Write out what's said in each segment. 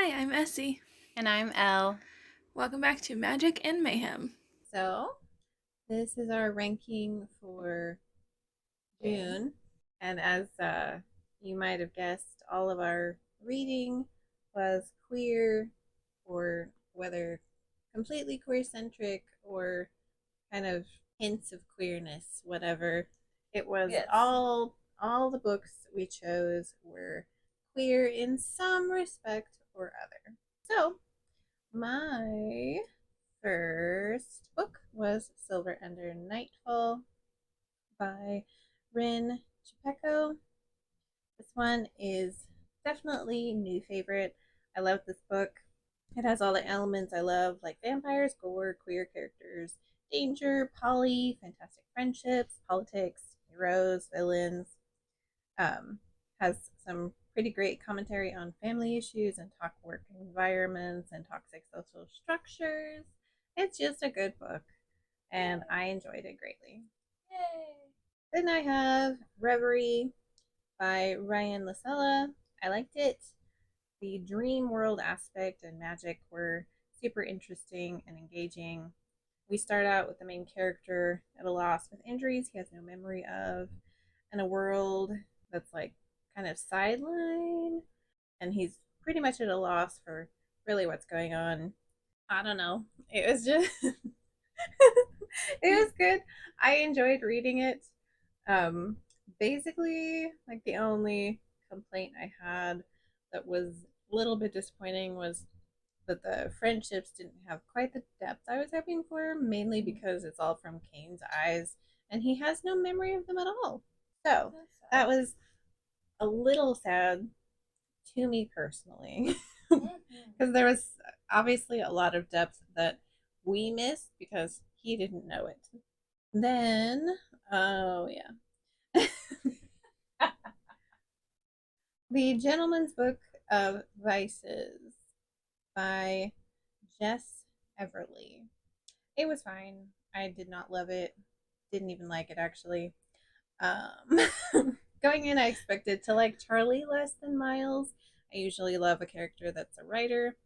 Hi, I'm Essie. And I'm Elle. Welcome back to Magic and Mayhem. So, this is our ranking for June. And as you might have guessed, all of our reading was queer, or whether completely queer centric or kind of hints of queerness, whatever. It was Yes. all the books we chose were queer in some respect or other. So, my first book was Silver Under Nightfall by Rin Chupeco. This one is definitely new favorite. I love this book. It has all the elements I love, like vampires, gore, queer characters, danger, poly, fantastic friendships, politics, heroes, villains. Has some pretty great commentary on family issues and talk work environments and toxic social structures. It's just a good book, and I enjoyed it greatly. Yay! Then I have Reverie by Ryan Lasella. I liked it. The dream world aspect and magic were super interesting and engaging. We start out with the main character at a loss with injuries he has no memory of, in a world that's like kind of sideline, and he's pretty much at a loss for really what's going on. I don't know. It was just it was good. I enjoyed reading it. Um, Basically, like the only complaint I had that was a little bit disappointing was that the friendships didn't have quite the depth I was hoping for, mainly because it's all from Kane's eyes and he has no memory of them at all. So that was a little sad to me personally, because there was obviously a lot of depth that we missed because he didn't know it. Then, oh yeah, The Gentleman's Book of Vices by Jess Everly. It was fine. I did not love it. Didn't even like it actually. Going in, I expected to like Charlie less than Miles. I usually love a character that's a writer,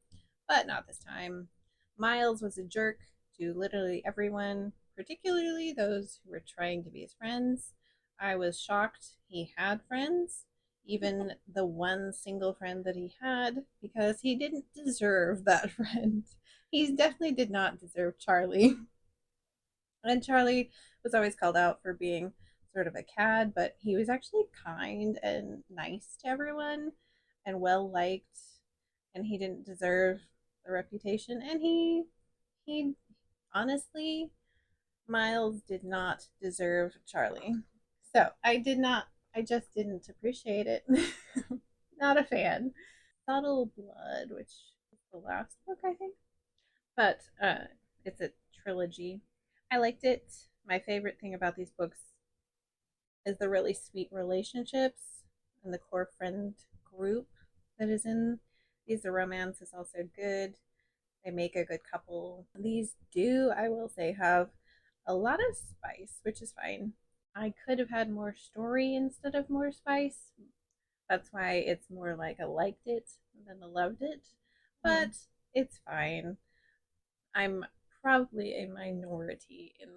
but not this time. Miles was a jerk to literally everyone, particularly those who were trying to be his friends. I was shocked he had friends, even the one single friend that he had, because he didn't deserve that friend. He definitely did not deserve Charlie. And Charlie was always called out for being sort of a cad, but he was actually kind and nice to everyone and well liked, and he didn't deserve the reputation. And he honestly, Miles did not deserve Charlie. So I just didn't appreciate it. Not a fan. Subtle Blood, which is the last book, I think. But it's a trilogy. I liked it. My favorite thing about these books is the really sweet relationships and the core friend group that is in these. The romance is also good. They make a good couple. These do, I will say, have a lot of spice, which is fine. I could have had more story instead of more spice. That's why it's more like I liked it than I loved it. But it's fine. I'm probably a minority in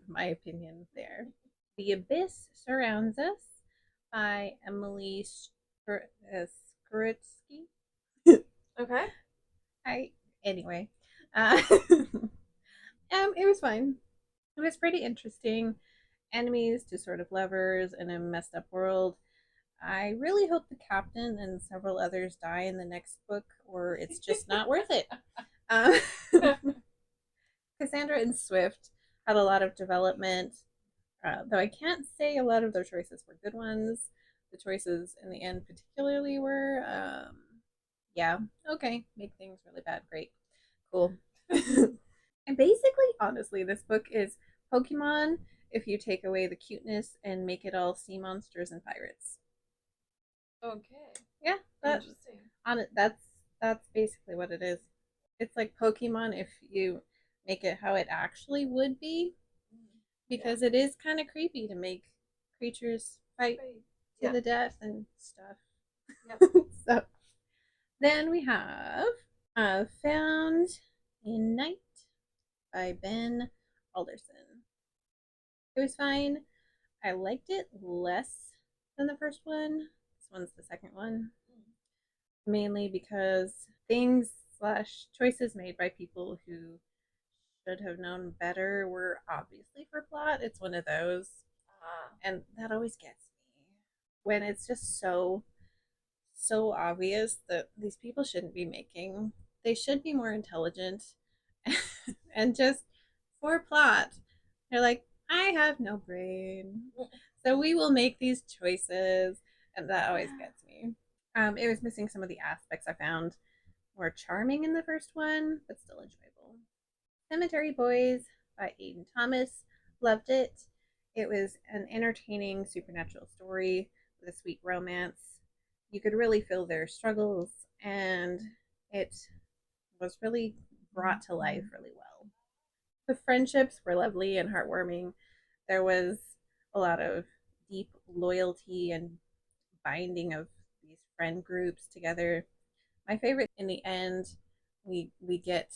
my opinion there. The Abyss Surrounds Us by Emily Skrutsky. Okay. I anyway, it was fine. It was pretty interesting. Enemies to sort of lovers in a messed up world. I really hope the captain and several others die in the next book, or it's just not worth it. Uh, Cassandra and Swift had a lot of development, though I can't say a lot of their choices were good ones. The choices in the end, particularly, were, yeah, okay, make things really bad, great, cool. And basically, honestly, this book is Pokemon if you take away the cuteness and make it all sea monsters and pirates. Okay. Yeah, Interesting. that's basically what it is. It's like Pokemon if you make it how it actually would be, because it is kind of creepy to make creatures fight Right. to Yeah. the death and stuff. Yep. So Then we have Found in Night by Ben Alderson. It was fine. I liked it less than the first one. This one's the second one, mainly because things slash choices made by people who should have known better were obviously for plot. It's one of those, and that always gets me when it's just so obvious that these people shouldn't be making. They should be more intelligent, and just for plot, they're like, I have no brain, so we will make these choices, and that always gets me. It was missing some of the aspects I found more charming in the first one, but still enjoyable. Cemetery Boys by Aiden Thomas. Loved it. It was an entertaining supernatural story with a sweet romance. You could really feel their struggles, and it was really brought to life really well. The friendships were lovely and heartwarming. There was a lot of deep loyalty and binding of these friend groups together. My favorite in the end, we get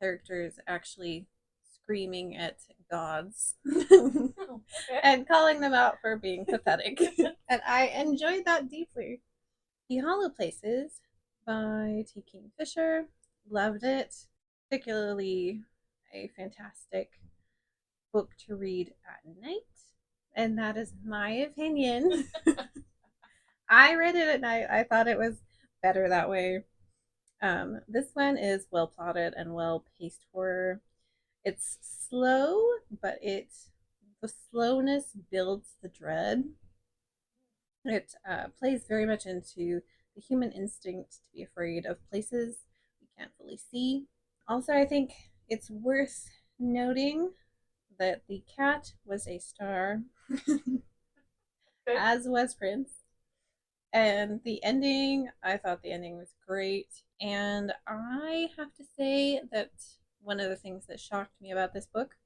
characters actually screaming at gods Okay. and calling them out for being pathetic. And I enjoyed that deeply. The Hollow Places by T. Kingfisher. Loved it. Particularly a fantastic book to read at night. And that is my opinion. I read it at night. I thought it was better that way. This one is well plotted and well paced horror. It's slow, but the slowness builds the dread. It plays very much into the human instinct to be afraid of places we can't fully see. Also, I think it's worth noting that the cat was a star, as was Prince. And the ending, I thought the ending was great. And I have to say that one of the things that shocked me about this book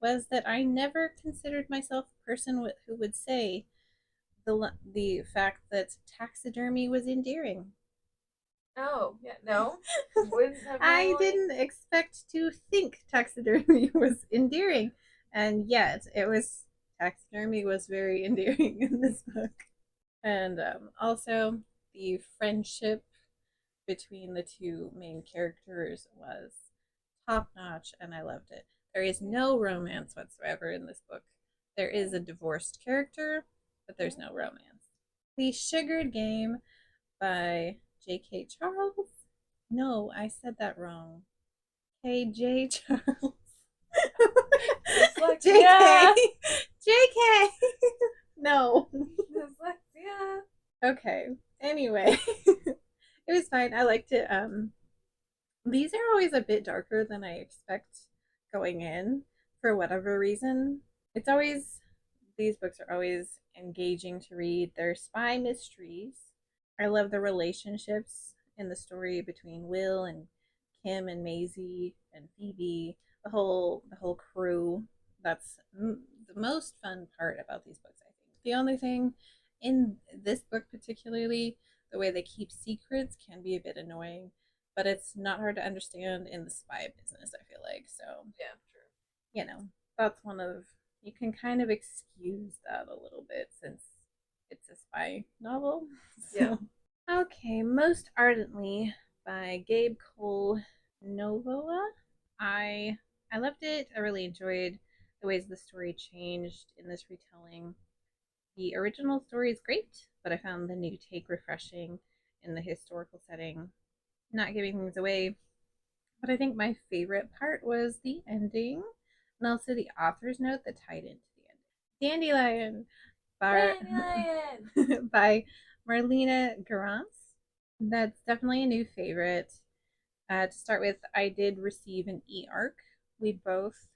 was that I never considered myself a person who would say the fact that taxidermy was endearing. Oh, yeah, no. Wouldn't have I known. didn't expect to think taxidermy was endearing, and yet taxidermy was very endearing in this book. And also, the friendship between the two main characters was top notch, and I loved it. There is no romance whatsoever in this book. There is a divorced character, but there's no romance. The Sugared Game by J.K. Charles. No, I said that wrong. K.J. Charles. Dyslexia. J.K. No. Dyslexia. Okay. Anyway, it was fine. I liked it. These are always a bit darker than I expect going in for whatever reason. It's always These books are always engaging to read. They're spy mysteries. I love the relationships in the story between Will and Kim and Maisie and Phoebe, the whole crew. That's the most fun part about these books, I think. The only thing in this book particularly, the way they keep secrets can be a bit annoying, but it's not hard to understand in the spy business, I feel like. So, Yeah, true. that's one of you can kind of excuse that a little bit since it's a spy novel. So. Yeah. Okay, Most Ardently by Gabe Cole Novoa. I I loved it. I really enjoyed the ways the story changed in this retelling. The original story is great, but I found the new take refreshing in the historical setting, not giving things away. But I think my favorite part was the ending and also the author's note that tied into the ending. Dandelion by, Dandelion. by Marlena Garance. That's definitely a new favorite. To start with, I did receive an e-arc. We both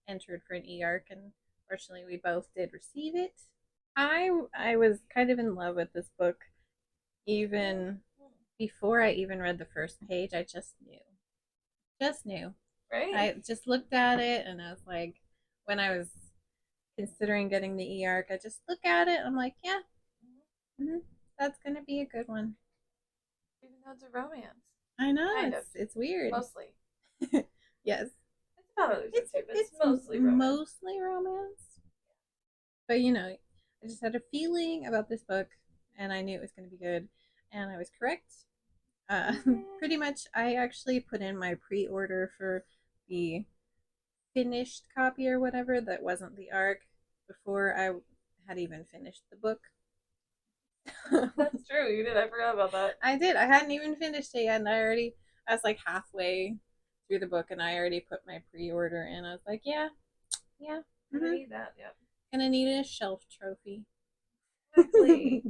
entered for an e-arc, and fortunately, we both did receive it. I was kind of in love with this book even before I even read the first page. I just knew. Right? I just looked at it, and I was like, when I was considering getting the e-arc, I just look at it. And I'm like, yeah, mm-hmm, that's gonna be a good one. Even No, it's a romance. I know, Kind of. it's weird. Mostly. Yes. It's about other stuff too, but it's mostly romance. Mostly romance. But you know, I just had a feeling about this book, and I knew it was going to be good, and I was correct. Pretty much, I actually put in my pre-order for the finished copy or whatever that wasn't the ARC before I had even finished the book. That's true. You did. I forgot about that. I did. I hadn't even finished it yet, and I was like halfway through the book, and I already put my pre-order in. I was like, yeah, I need that. Yep. gonna need a shelf trophy. Exactly.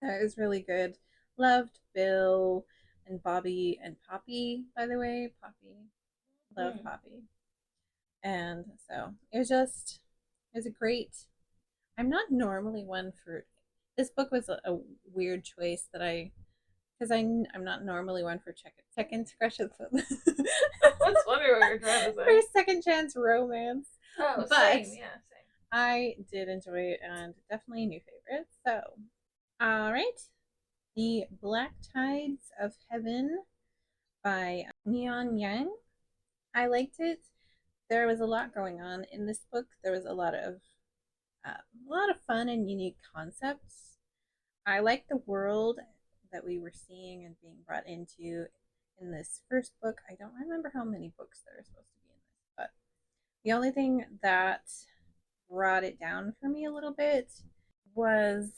That was really good. Loved Bill and Bobby and Poppy, by the way. Poppy. Love Poppy. And so it was a great. I'm not normally one for. This book was a weird choice that because I'm not normally one for second crushes. I was wondering what you're trying to say. For second chance romance. Oh, but same. Yeah, same. I did enjoy it and definitely a new favorite. So, all right. The Black Tides of Heaven by Neon Yang. I liked it. There was a lot going on in this book. There was a lot of fun and unique concepts. I liked the world that we were seeing and being brought into in this first book. I don't remember how many books there are supposed to be in this, but the only thing that brought it down for me a little bit was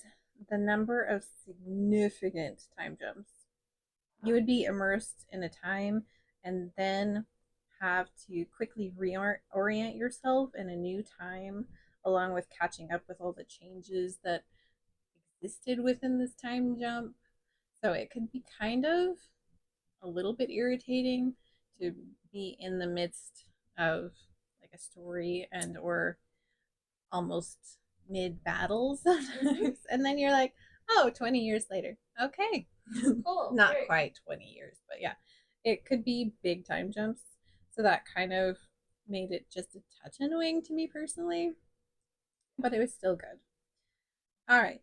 the number of significant time jumps. You would be immersed in a time and then have to quickly reorient yourself in a new time, along with catching up with all the changes that existed within this time jump. So it could be kind of a little bit irritating to be in the midst of like a story and or almost mid battle sometimes. And then you're like, oh, 20 years later. Okay. Cool. Not Great. quite 20 years, but yeah. It could be big time jumps. So that kind of made it just a touch annoying to me personally. But it was still good. All right.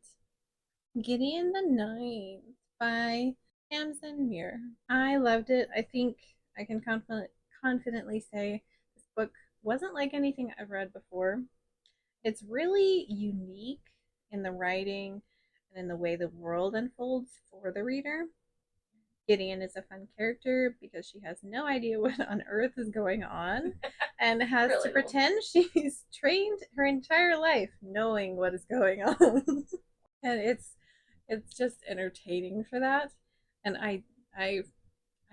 Gideon the Ninth by Tamsin Muir. I loved it. I think I can confidently say this book wasn't like anything I've read before. It's really unique in the writing and in the way the world unfolds for the reader. Gideon is a fun character because she has no idea what on earth is going on and has really to pretend she's trained her entire life knowing what is going on. And it's just entertaining for that. And I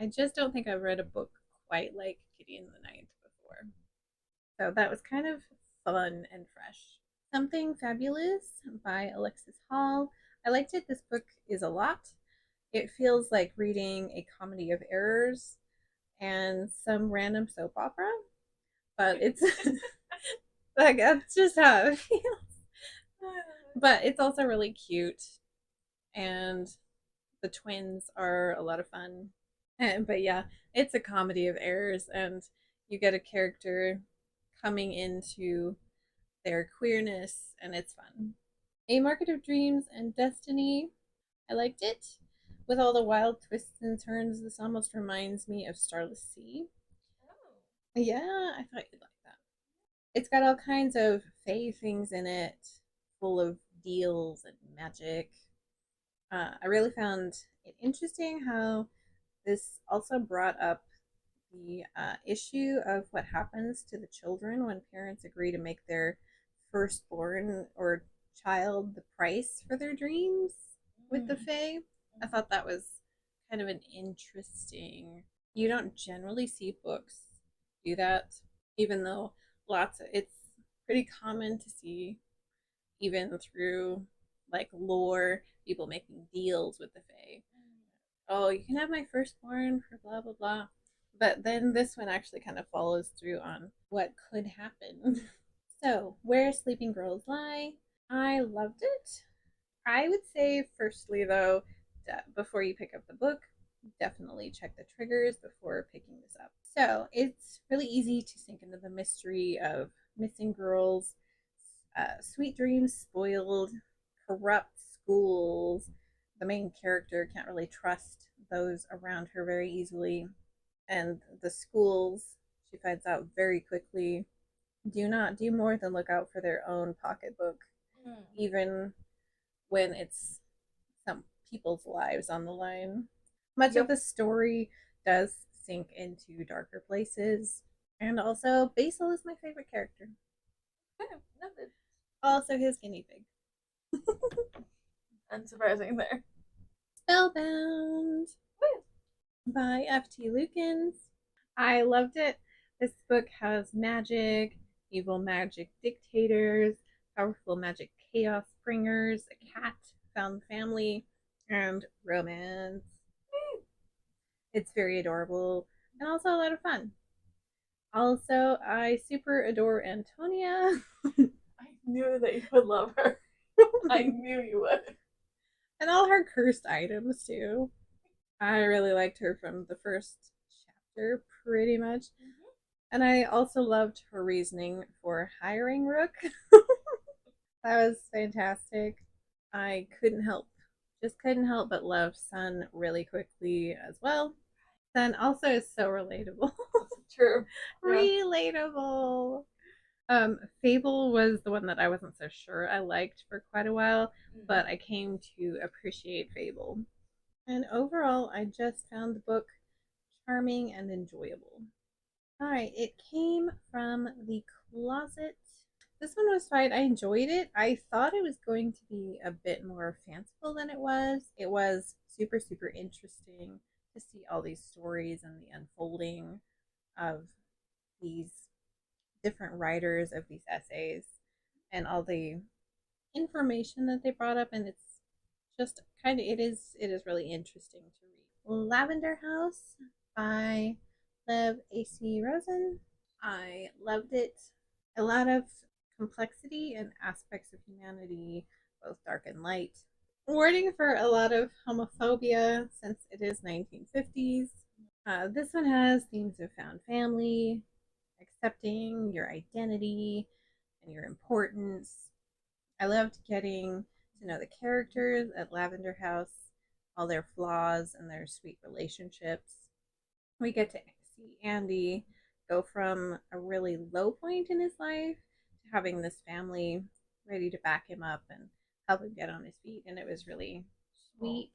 just don't think I've read a book quite like Gideon the Ninth before. So that was kind of fun and fresh. Something Fabulous by Alexis Hall. I liked it. This book is a lot. It feels like reading a comedy of errors and some random soap opera, but it's like that's just how it feels. But it's also really cute, and the twins are a lot of fun. But yeah, it's a comedy of errors, and you get a character coming into their queerness, and it's fun. A Market of Dreams and Destiny. I liked it. With all the wild twists and turns, this almost reminds me of Starless Sea. Oh. Yeah, I thought you'd like that. It's got all kinds of fae things in it, full of deals and magic. I really found it interesting how this also brought up the issue of what happens to the children when parents agree to make their firstborn or child the price for their dreams with the fae. I thought that was kind of an interesting. You don't generally see books do that, even though it's pretty common to see, even through like lore, people making deals with the fae. Oh, you can have my firstborn for blah blah blah. But then this one actually kind of follows through on what could happen. So, Where Sleeping Girls Lie. I loved it. I would say, firstly, though, before you pick up the book, definitely check the triggers before picking this up. So, it's really easy to sink into the mystery of missing girls, sweet dreams spoiled, corrupt schools. The main character can't really trust those around her very easily. And the schools, she finds out very quickly, do not do more than look out for their own pocketbook, even when it's some people's lives on the line. Much of Yep. the story does sink into darker places. And also, Basil is my favorite character. Nothing Also, his guinea pig. unsurprising there. Spellbound by F.T. Lukens. I loved it. This book has magic, evil magic dictators, powerful magic chaos bringers, a cat, found family, and romance. It's very adorable and also a lot of fun. Also, I super adore Antonia. I knew that you would love her. I knew you would. And all her cursed items, too. I really liked her from the first chapter, pretty much. And I also loved her reasoning for hiring Rook. That was fantastic. I just couldn't help but love Sun really quickly as well. Sun also is so relatable. True. Relatable. Fable was the one that I wasn't so sure I liked for quite a while, but I came to appreciate Fable. And overall, I just found the book charming and enjoyable. All right, it came from the closet. This one was fine. I enjoyed it. I thought it was going to be a bit more fanciful than it was. It was super, super interesting to see all these stories and the unfolding of these different writers of these essays and all the information that they brought up. And it's just kind of it is really interesting to read. Lavender House by Lev A.C. Rosen. I loved it. A lot of complexity and aspects of humanity, both dark and light. Warning for a lot of homophobia since it is 1950s. This one has themes of found family, accepting your identity and your importance. I loved getting to know the characters at Lavender House, all their flaws and their sweet relationships. We get to see Andy go from a really low point in his life to having this family ready to back him up and help him get on his feet. And it was really sweet.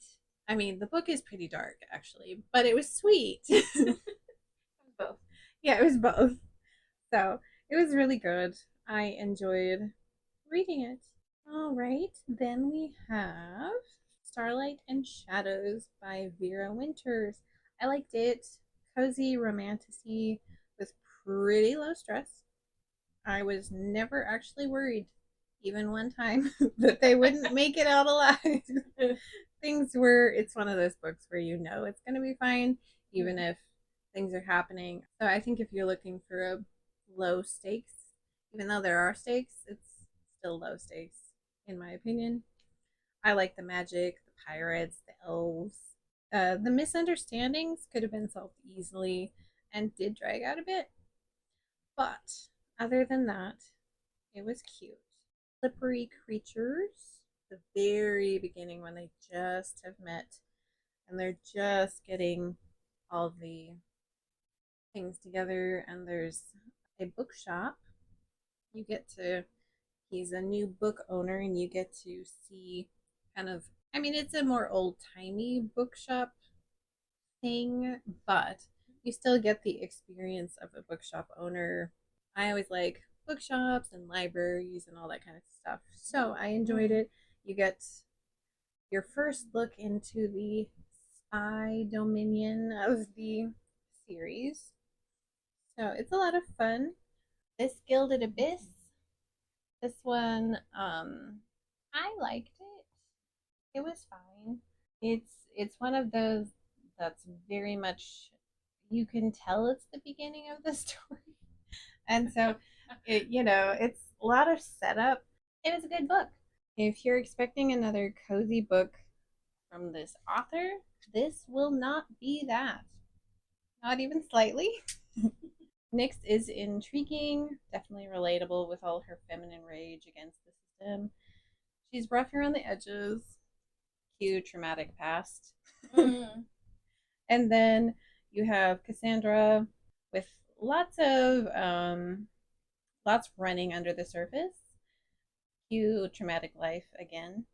I mean, the book is pretty dark, actually, but it was sweet. Both. Yeah, it was both. So it was really good. I enjoyed reading it. All right, then we have Starlight and Shadows by Vera Winters. I liked it. Cozy romantasy with pretty low stress. I was never actually worried, even one time, that they wouldn't make it out alive. It's one of those books where you know it's going to be fine, even if things are happening. So I think if you're looking for a low stakes, even though there are stakes, it's still low stakes, in my opinion. I like the magic, the pirates, the elves. The misunderstandings could have been solved easily and did drag out a bit. But other than that, it was cute. Slippery creatures, the very beginning when they just have met and they're just getting all the things together, and there's a bookshop. You get to, he's a new book owner, and you get to see kind of, I mean, it's a more old timey bookshop thing, but you still get the experience of a bookshop owner. I always like bookshops and libraries and all that kind of stuff. So I enjoyed it. You get your first look into the spy dominion of the series. So it's a lot of fun. This Gilded Abyss. This one, I liked it. It was fine. It's one of those that's very much, you can tell it's the beginning of the story, and so it's a lot of setup. It was a good book. If you're expecting another cozy book from this author, this will not be that. Not even slightly. Nyx is intriguing, definitely relatable with all her feminine rage against the system. She's rough around the edges, cute, traumatic past. And then you have Cassandra with lots running under the surface. Cue traumatic life again.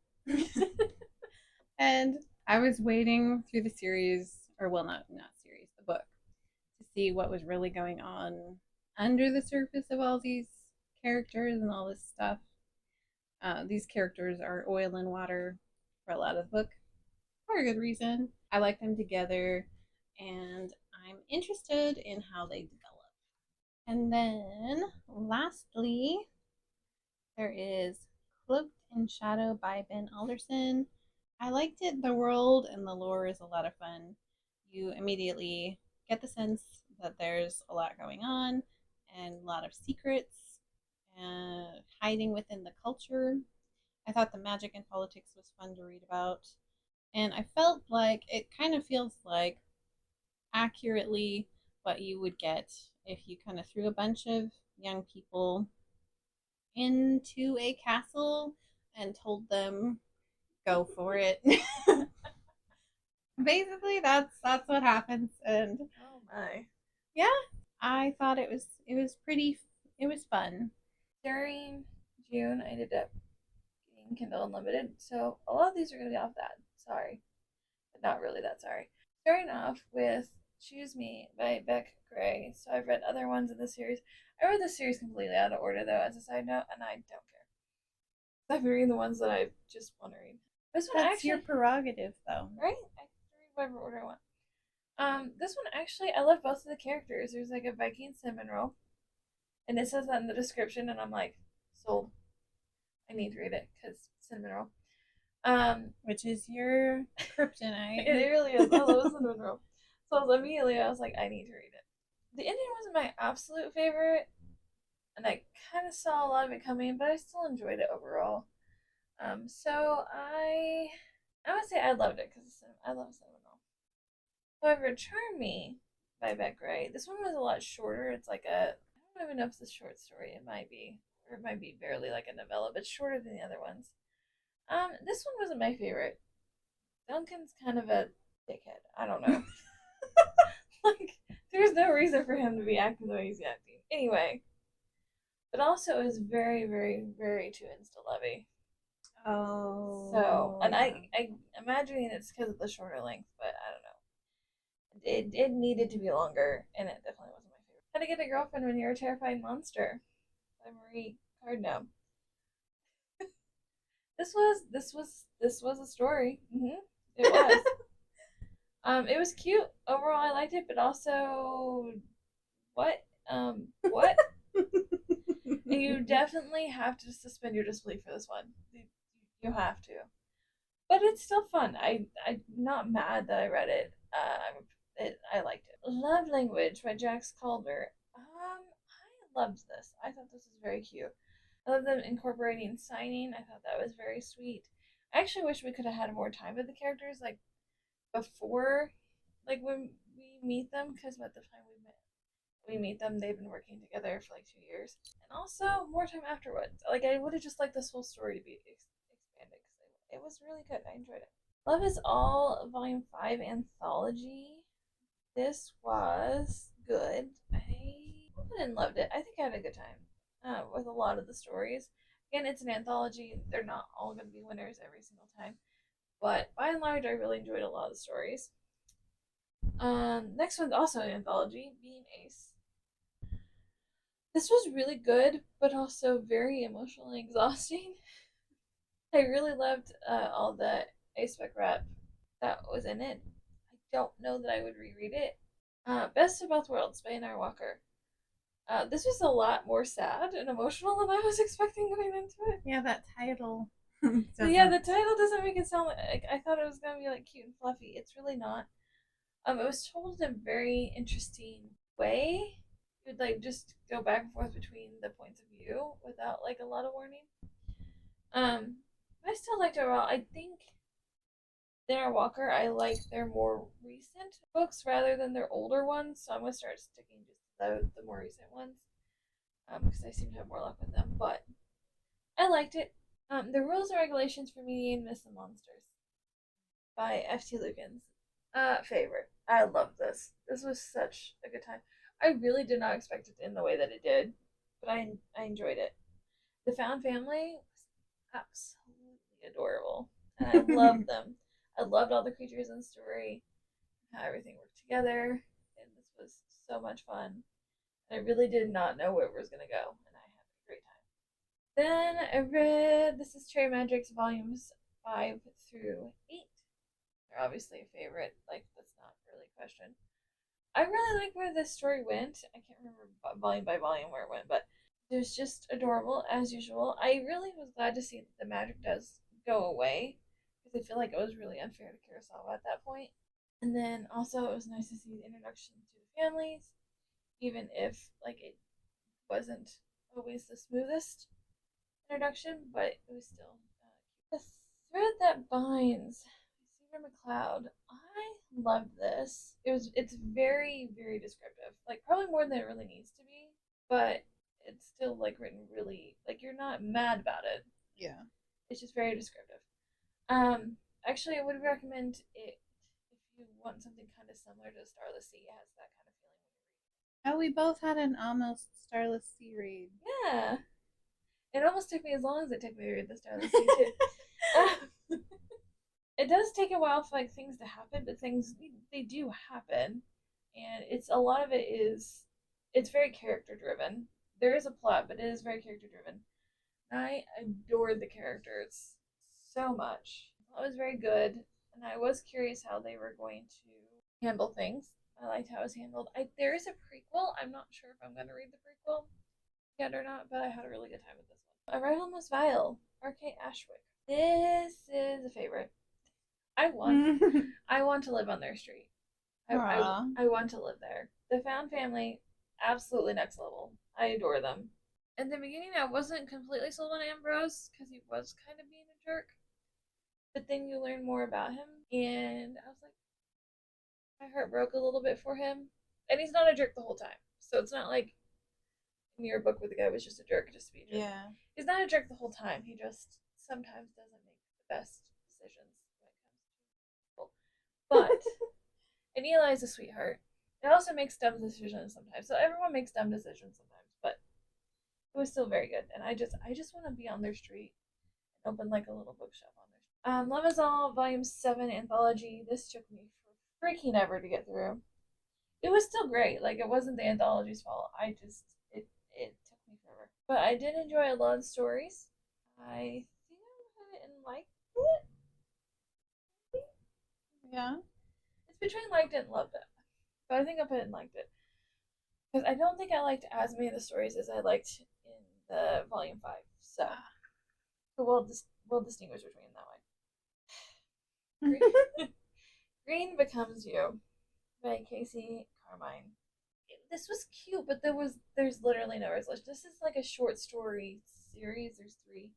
And I was waiting through the series, or well, not series, the book, to see what was really going on under the surface of all these characters and all this stuff. These characters are oil and water for a lot of the book for a good reason. I like them together, and I'm interested in how they develop. And then, lastly, there is Cloaked in Shadow by Ben Alderson. I liked it. The world and the lore is a lot of fun. You immediately get the sense that there's a lot going on and a lot of secrets hiding within the culture. I thought the magic and politics was fun to read about. And I felt like it kind of feels like accurately what you would get if you kind of threw a bunch of young people into a castle and told them go for it. Basically, that's what happens, and Oh my. yeah, I thought it was pretty. It was fun. During June, I ended up getting Kindle Unlimited, so a lot of these are going to be off that. Sorry, but not really that sorry. Starting off with Choose Me by Beck Gray. So I've read other ones in the series. I read the series completely out of order, though, as a side note, and I don't care. I've been reading the ones that I just want to read. This one That's actually, your prerogative, though. right? I can read whatever order I want. This one actually, I love both of the characters. There's like a Viking cinnamon roll, and it says that in the description, and I'm like, sold. I need to read it because cinnamon roll. Which is your kryptonite. It really is. I love cinnamon roll. So I was like, I need to read it. The ending wasn't my absolute favorite, and I kind of saw a lot of it coming, but I still enjoyed it overall. So I would say I loved it because I love cinnamon roll. However, Charm Me by Beck Gray. This one was a lot shorter. It's like I don't even know if it's a short story. It might be, or it might be barely like a novella, but shorter than the other ones. This one wasn't my favorite. Duncan's kind of a dickhead. I don't know. Like, there's no reason for him to be acting the way he's acting. Anyway, but also it was very, very, very too insta lovey. Oh. So, and I imagining it's because of the shorter length, but I don't know. It needed to be longer, and it definitely wasn't my favorite. How to Get a Girlfriend When You're a Terrifying Monster by Marie Cardno. This was a story. It was. It was cute overall. I liked it, but also what what you definitely have to suspend your disbelief for this one. You have to, but it's still fun. I'm not mad that I read it. I liked it. Love Language by Jax Calder. I loved this. I thought this was very cute. I love them incorporating signing. I thought that was very sweet. I actually wish we could have had more time with the characters, like before, like when we meet them, because by the time we meet them, they've been working together for like 2 years, and also more time afterwards. Like I would have just liked this whole story to be expanded because it was really good. I enjoyed it. Love Is All Volume 5 Anthology. This was good. I didn't loved it. I think I had a good time with a lot of the stories. Again, it's an anthology. They're not all going to be winners every single time. But by and large, I really enjoyed a lot of the stories. Next one's also an anthology, Being Ace. This was really good, but also very emotionally exhausting. I really loved all the Ace Spec rap that was in it. I don't know that I would reread it. Best of Both Worlds by N.R. Walker. This was a lot more sad and emotional than I was expecting going into it. Yeah, that title. Yeah, the title doesn't make it sound like I thought it was gonna be like cute and fluffy. It's really not. It was told in a very interesting way. It would like just go back and forth between the points of view without like a lot of warning. I still liked it overall. I think Dinner Walker, I like their more recent books rather than their older ones, so I'm gonna start sticking just to the more recent ones because I seem to have more luck with them. But I liked it. The Rules and Regulations for Meeting Miss and Monsters by F.T. Lukens. Favorite. I love this. This was such a good time. I really did not expect it to end the way that it did, but I enjoyed it. The found family was absolutely adorable, and I loved them. I loved all the creatures in the story, how everything worked together, and this was so much fun. I really did not know where it was gonna go, and I had a great time. Then I read This is Cherry Magic's volumes 5 through 8. They're obviously a favorite. Like, that's not really a question. I really like where this story went. I can't remember volume by volume where it went, but it was just adorable as usual. I really was glad to see that the magic does go away because I feel like it was really unfair to Kurosawa at that point. And then also it was nice to see the introduction to the families, even if like it wasn't always the smoothest introduction, but it was still cute. The thread that binds Cedar McCloud. I loved this. It's very, very descriptive. Like probably more than it really needs to be, but it's still like written really like you're not mad about it. Yeah. It's just very descriptive. Actually I would recommend it if you want something kind of similar to Starless Sea. It has that kind of feeling when you read Oh, we both had an almost Starless Sea read. it. Yeah. It almost took me as long as it took me to read the Starless Sea too. It does take a while for like things to happen, but things they do happen, and it's a lot of it is it's very character driven. There is a plot, but it is very character driven. I adored the characters so much. It was very good, and I was curious how they were going to handle things. I liked how it was handled. There is a prequel. I'm not sure if I'm going to read the prequel yet or not, but I had a really good time with this one. Arrival Must Vile, R.K. Ashwick. This is a favorite. I want to live on their street. I want to live there. The found family, absolutely next level. I adore them. In the beginning, I wasn't completely sold on Ambrose because he was kind of being a jerk. But then you learn more about him, and I was like, my heart broke a little bit for him. And he's not a jerk the whole time, so it's not like in your book where the guy was just a jerk just to be a jerk. Yeah. He's not a jerk the whole time. He just sometimes doesn't make the best decisions when it comes to people. But and Eli's a sweetheart. It also makes dumb decisions sometimes. So everyone makes dumb decisions sometimes, but it was still very good. And I just want to be on their street and open like a little bookshelf on there. Love Is All Volume 7 Anthology. This took me for freaking ever to get through. It was still great. Like it wasn't the anthology's fault. It took me forever. But I did enjoy a lot of stories. I think I went and liked it. Yeah. It's between liked it and loved it. But I think I put it and liked it. Because I don't think I liked as many of the stories as I liked in the volume 5. So we'll distinguish between that way. Green Becomes You by Casey Carmine. This was cute, but there's literally no resolution. This is like a short story series. There's 3.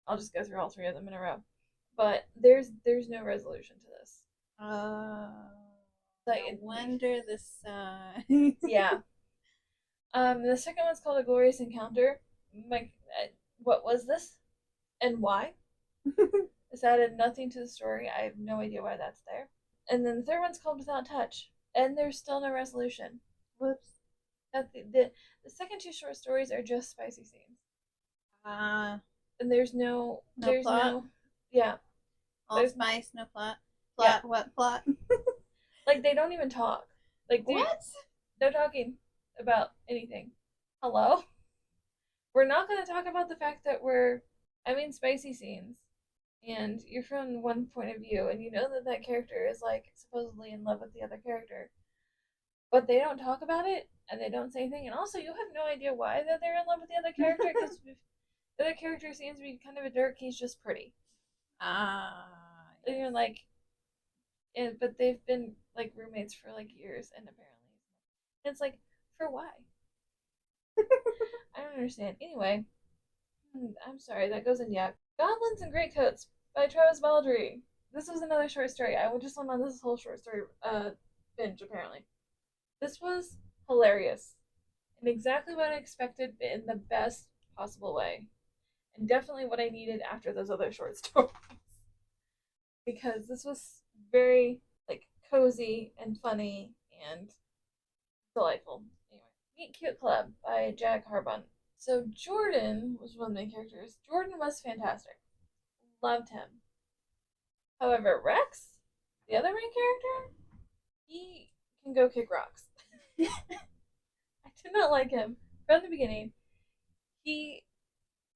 I'll just go through all 3 of them in a row. But there's no resolution to this. Like, no wonder the sign. Yeah. The second one's called A Glorious Encounter. Like, what was this? And why? This added nothing to the story. I have no idea why that's there. And then the third one's called Without Touch. And there's still no resolution. Whoops. The second 2 short stories are just spicy scenes. And there's no plot? Yeah. All spice, no plot. Plot, yeah. What plot? Like, they don't even talk. Like, what? They're talking about anything. Hello? We're not going to talk about the fact that spicy scenes. And you're from one point of view, and you know that character is, like, supposedly in love with the other character. But they don't talk about it, and they don't say anything. And also, you have no idea why that they're in love with the other character, because the other character seems to be kind of a jerk. He's just pretty. Yes. And you're like, but they've been like roommates for like years, and apparently, it's like, for why? I don't understand. Anyway, I'm sorry, that goes in yak. Goblins and Greatcoats by Travis Baldry. This was another short story. I just went on this whole short story binge apparently. This was hilarious and exactly what I expected in the best possible way, and definitely what I needed after those other short stories. Because this was very like cozy and funny and delightful. Anyway, Meet Cute Club by Jack Harbon. So Jordan was one of the main characters. Jordan was fantastic. Loved him. However, Rex, the other main character, he can go kick rocks. I did not like him from the beginning. He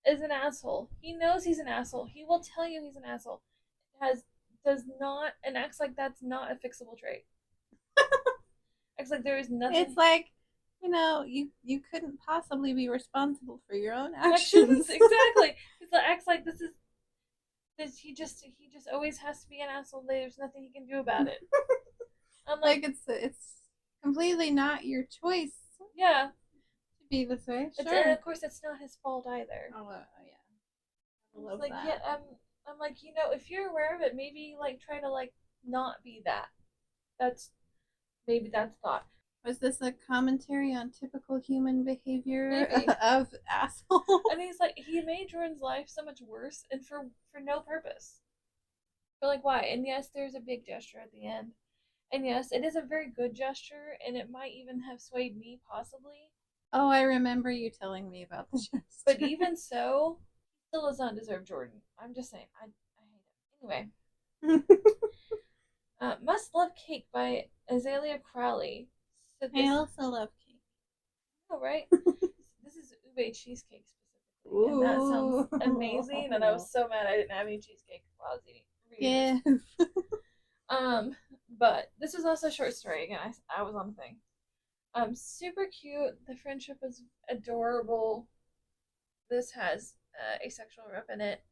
is an asshole. He knows he's an asshole. He will tell you he's an asshole. Does not and acts like that's not a fixable trait. Acts like there is nothing. It's like, you couldn't possibly be responsible for your own actions. Exactly. He acts like this. He just always has to be an asshole. There's nothing he can do about it. I'm like it's completely not your choice. Yeah. To be this way. Sure. And of course, it's not his fault either. Oh yeah. I love like that. yeah, I'm like, if you're aware of it, maybe like try to like not be that. That's thought. Was this a commentary on typical human behavior Maybe. of assholes? I mean, it's like he made Jordan's life so much worse, and for no purpose. But like, why? And yes, there's a big gesture at the end, and yes, it is a very good gesture, and it might even have swayed me possibly. Oh, I remember you telling me about the gesture. But even so, he still does not deserve Jordan. I'm just saying, I hate him. Anyway, Must Love Cake by Azalea Crowley. So I also love cake. Oh, right? This is ube cheesecake specifically. And that sounds amazing. And I was so mad I didn't have any cheesecake while I was reading this. But this was also a short story. Again, I was on the thing. Super cute. The friendship was adorable. This has asexual rep in it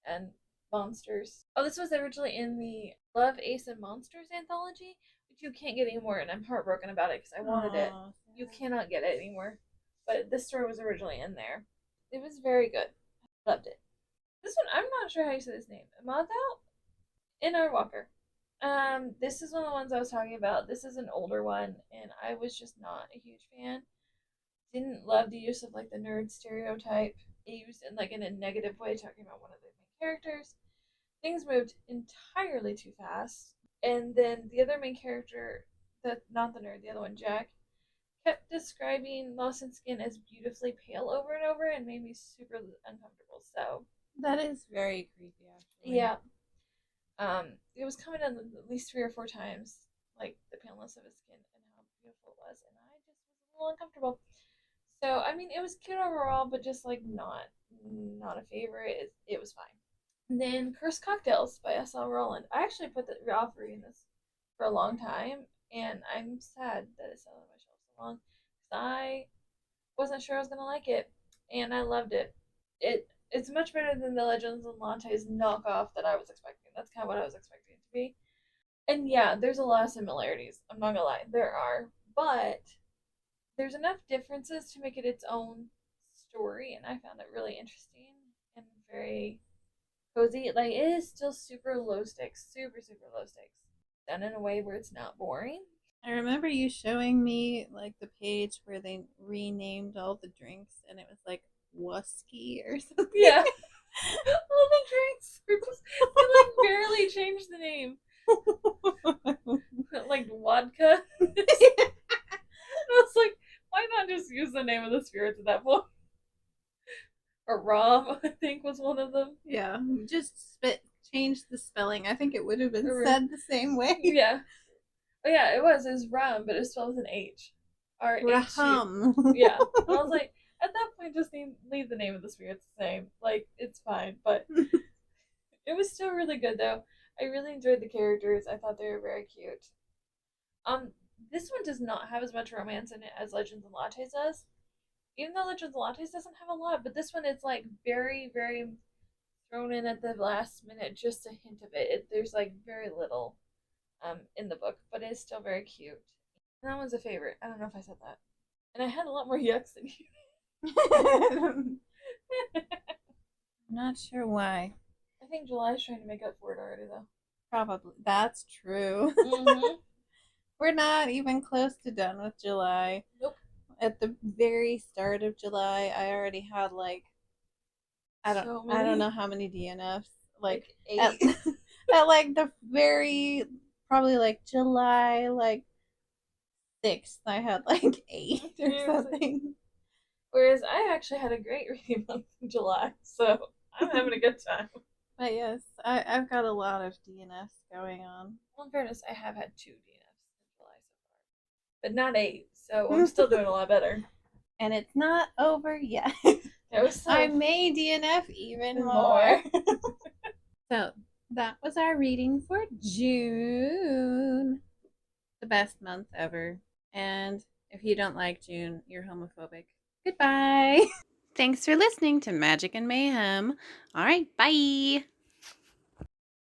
and monsters. Oh, this was originally in the Love, Ace, and Monsters anthology, which you can't get anymore, and I'm heartbroken about it because I wanted it. You cannot get it anymore. But this story was originally in there. It was very good. Loved it. This one, I'm not sure how you say this name. Amadou? N.R. Walker. This is one of the ones I was talking about. This is an older one, and I was just not a huge fan. Didn't love the use of like the nerd stereotype used in like in a negative way, talking about one of the main characters. Things moved entirely too fast, and then the other main character, not the nerd, the other one, Jack, kept describing Lawson's skin as beautifully pale over and over, and made me super uncomfortable. So that is very creepy, actually. Yeah. It was coming in at least 3 or 4 times, like the paleness of his skin and how beautiful it was, and I just was a little uncomfortable. So I mean, it was cute overall, but just like not a favorite. It was fine. And then Cursed Cocktails by S.L. Rowland. I actually put off reading this for a long time, and I'm sad that it sat on my shelf so long because I wasn't sure I was gonna like it, and I loved it. It's much better than the Legends and Lattes knockoff that I was expecting. That's kind of what I was expecting it to be. And yeah, there's a lot of similarities. I'm not gonna lie, there are, but there's enough differences to make it its own story, and I found it really interesting and very cozy. Like, it is still super low stakes, super low stakes, done in a way where it's not boring. I remember you showing me like the page where they renamed all the drinks, and it was like Wusky or something. Yeah. All the drinks were just, they like barely changed the name. Like vodka. I was like, why not just use the name of the spirits at that point? Or rum, I think, was one of them. Yeah, just change the spelling. I think it would have been said the same way. Yeah. Oh yeah, it was rum, but it was spelled with an H. Raham. Yeah. I was like, at that point, just leave the name of the spirits the same. Like, it's fine. But it was still really good, though. I really enjoyed the characters. I thought they were very cute. This one does not have as much romance in it as Legends and Lattes does. Even though Legends and Lattes doesn't have a lot, but this one is like very, very thrown in at the last minute, just a hint of it. There's like very little in the book, but it's still very cute. And that one's a favorite. I don't know if I said that. And I had a lot more yucks than you. I'm not sure why. I think July's trying to make up for it already, though. Probably. That's true. Mm-hmm. We're not even close to done with July. Nope. At the very start of July, I already had like I don't know how many DNFs. Like 8. at like the very probably like July 6th, I had like 8 or Seriously? something. Whereas I actually had a great reading month in July, so I'm having a good time. But yes, I've got a lot of DNFs going on. Well, in fairness, I have had 2 DNFs in July so far, but not 8, so I'm still doing a lot better. And it's not over yet. It was so I may DNF even more. more. So that was our reading for June. The best month ever. And if you don't like June, you're homophobic. Goodbye. Thanks for listening to Magic and Mayhem. All right, bye.